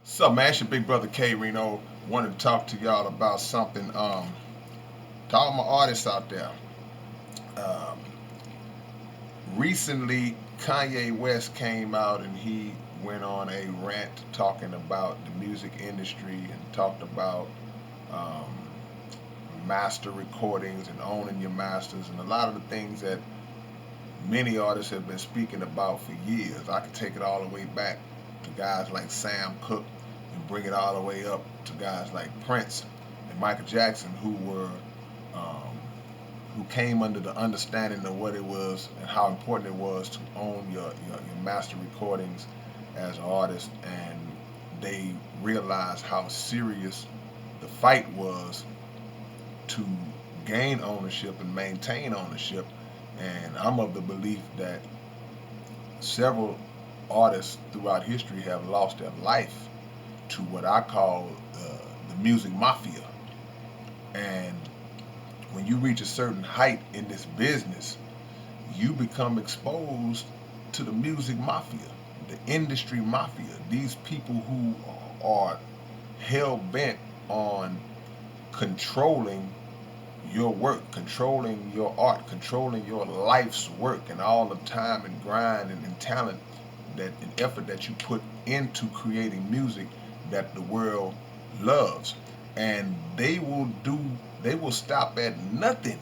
So, man, it's your big brother K-Rino. Wanted to talk to y'all about something. To all my artists out there. Um, Recently, Kanye West came out and he went on a rant talking about the music industry and talked about um, master recordings and owning your masters and a lot of the things that many artists have been speaking about for years. I could take it all the way back to guys like Sam Cooke and bring it all the way up to guys like Prince and Michael Jackson, um, who came under the understanding of what it was and how important it was to own your master recordings as an artist, and they realized how serious the fight was to gain ownership and maintain ownership. And I'm of the belief that several artists throughout history have lost their life to what I call the music mafia. And when you reach a certain height in this business, you become exposed to the music mafia, the industry mafia. These people who are hell bent on controlling your work, controlling your art, controlling your life's work, and all the time and grind and talent and effort that you put into creating music that the world loves. And they will stop at nothing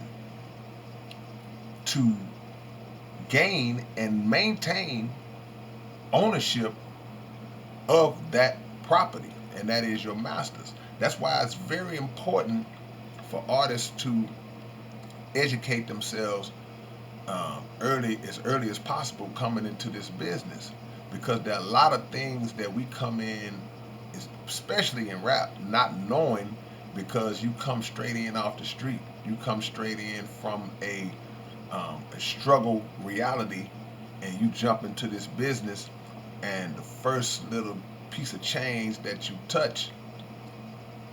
to gain and maintain ownership of that property, and that is your masters. That's why it's very important for artists to educate themselves early as possible coming into this business, because there are a lot of things that we come in, especially in rap, not knowing, because you come straight in off the street. You come straight in from a struggle reality, and you jump into this business, and the first little piece of change that you touch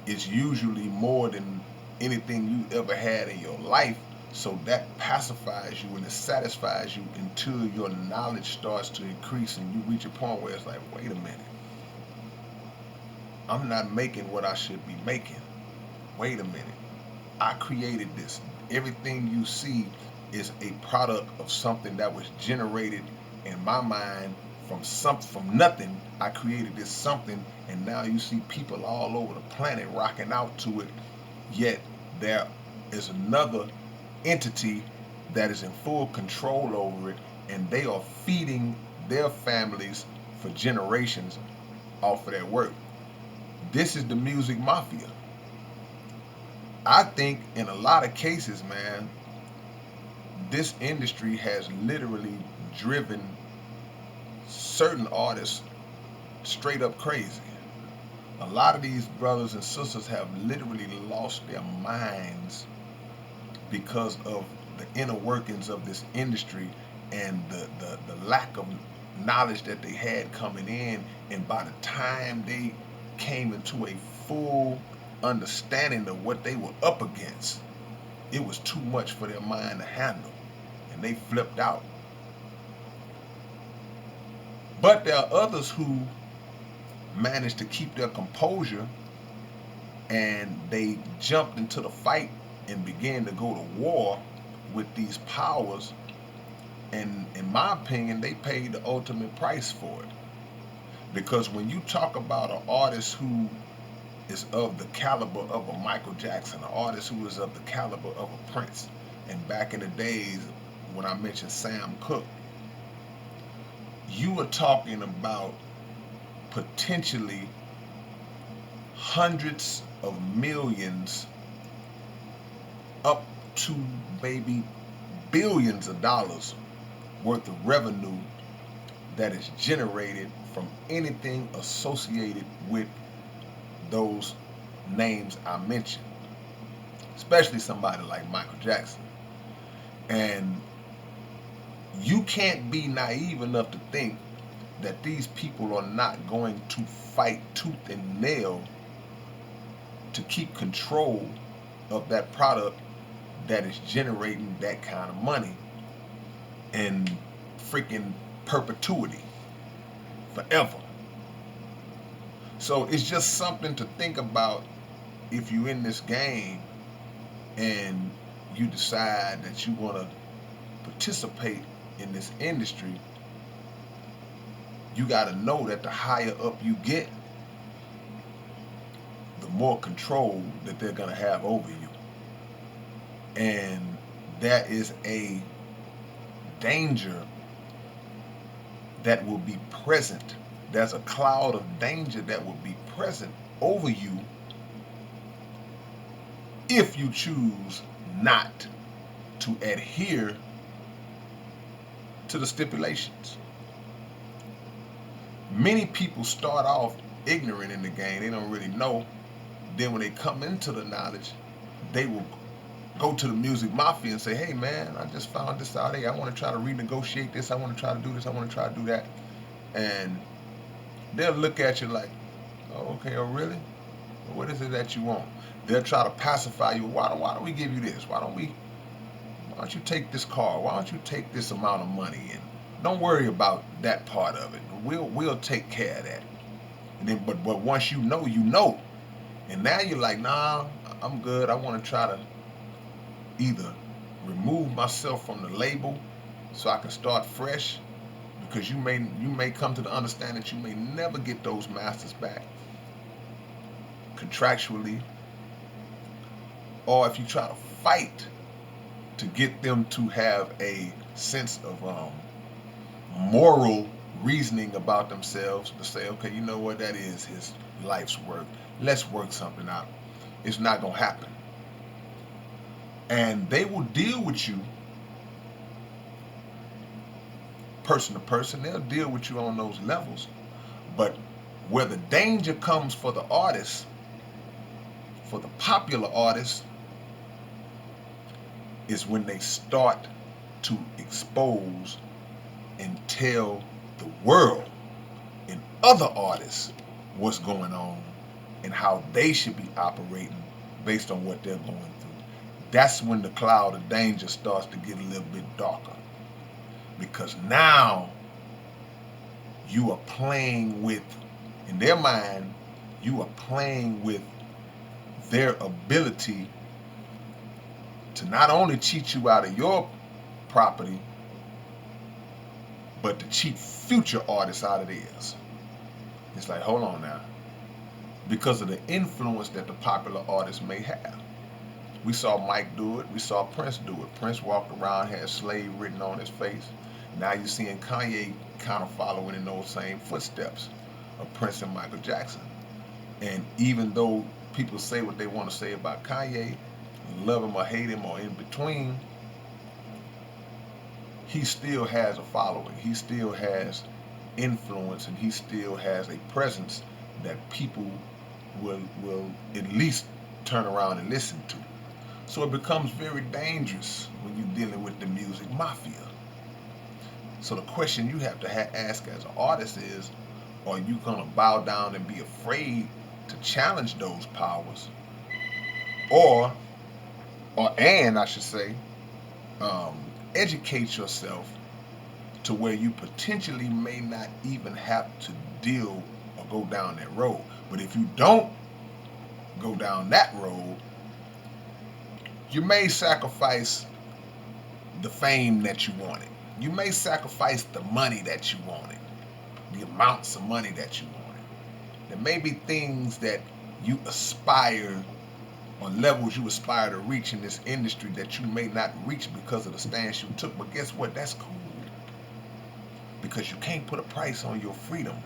is usually more than anything you ever had in your life. So that pacifies you and it satisfies you until your knowledge starts to increase and you reach a point where it's like, wait a minute, I'm not making what I should be making. Wait a minute, I created this. Everything you see is a product of something that was generated in my mind from nothing. I created this something, and now you see people all over the planet rocking out to it. Yet there is another entity that is in full control over it, and they are feeding their families for generations off of their work. This is the music mafia. I think in a lot of cases, man, this industry has literally driven certain artists straight up crazy. A lot of these brothers and sisters have literally lost their minds because of the inner workings of this industry and the lack of knowledge that they had coming in. And by the time they came into a full understanding of what they were up against, it was too much for their mind to handle. And they flipped out. But there are others who managed to keep their composure, and they jumped into the fight and began to go to war with these powers. And in my opinion, they paid the ultimate price for it. Because when you talk about an artist who is of the caliber of a Michael Jackson, an artist who is of the caliber of a Prince, and back in the days when I mentioned Sam Cooke, you are talking about potentially hundreds of millions up to maybe billions of dollars worth of revenue that is generated from anything associated with those names I mentioned, especially somebody like Michael Jackson. And you can't be naive enough to think that these people are not going to fight tooth and nail to keep control of that product that is generating that kind of money in freaking perpetuity, forever. So it's just something to think about if you're in this game and you decide that you want to participate in this industry. You got to know that the higher up you get, the more control that they're going to have over you. And that is a danger that will be present. There's a cloud of danger that will be present over you if you choose not to adhere to the stipulations. Many people start off ignorant in the game. They don't really know. Then when they come into the knowledge, they will go to the music mafia and say, hey man, I just found this out. Hey, I want to try to renegotiate this. I want to try to do this. I want to try to do that. And they'll look at you like, oh, okay, oh really? Well, what is it that you want? They'll try to pacify you. Why don't we give you this? Why don't you take this car? Why don't you take this amount of money? And don't worry about that part of it. We'll take care of that. And then, but once you know, you know. And now you're like, nah, I'm good. I want to try to either remove myself from the label so I can start fresh, because you may come to the understanding that you may never get those masters back contractually, or if you try to fight to get them to have a sense of moral reasoning about themselves, to say, okay, you know what, that is his life's work. Let's work something out. It's not going to happen. And they will deal with you person to person. They'll deal with you on those levels. But where the danger comes for the artists, for the popular artists, is when they start to expose and tell the world and other artists what's going on and how they should be operating based on what they're going through. That's when the cloud of danger starts to get a little bit darker, because now you are playing with, in their mind, you are playing with their ability to not only cheat you out of your property, but to cheat future artists out of theirs. It's like, hold on now. Because of the influence that the popular artists may have. We saw Mike do it. We saw Prince do it. Prince walked around, had slave written on his face. Now you're seeing Kanye kind of following in those same footsteps of Prince and Michael Jackson. And even though people say what they want to say about Kanye, love him or hate him or in between, he still has a following. He still has influence, and he still has a presence that people will at least turn around and listen to. So it becomes very dangerous when you're dealing with the music mafia. So the question you have to ask as an artist is, are you going to bow down and be afraid to challenge those powers? And I should say, educate yourself to where you potentially may not even have to deal or go down that road. But if you don't go down that road, you may sacrifice the fame that you wanted. You may sacrifice the money that you wanted, the amounts of money that you wanted. There may be things that you aspire, or levels you aspire to reach in this industry, that you may not reach because of the stance you took. But guess what? That's cool. Because you can't put a price on your freedom.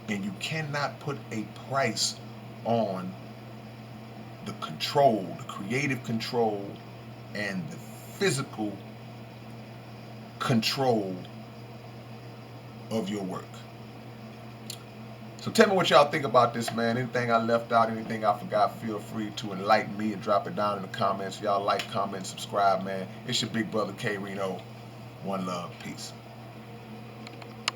And you cannot put a price on the control, the creative control, and the physical control of your work. So tell me what y'all think about this, man. Anything I left out, anything I forgot, feel free to enlighten me and drop it down in the comments. Y'all like, comment, subscribe, man. It's your big brother K-Rino. One love. Peace.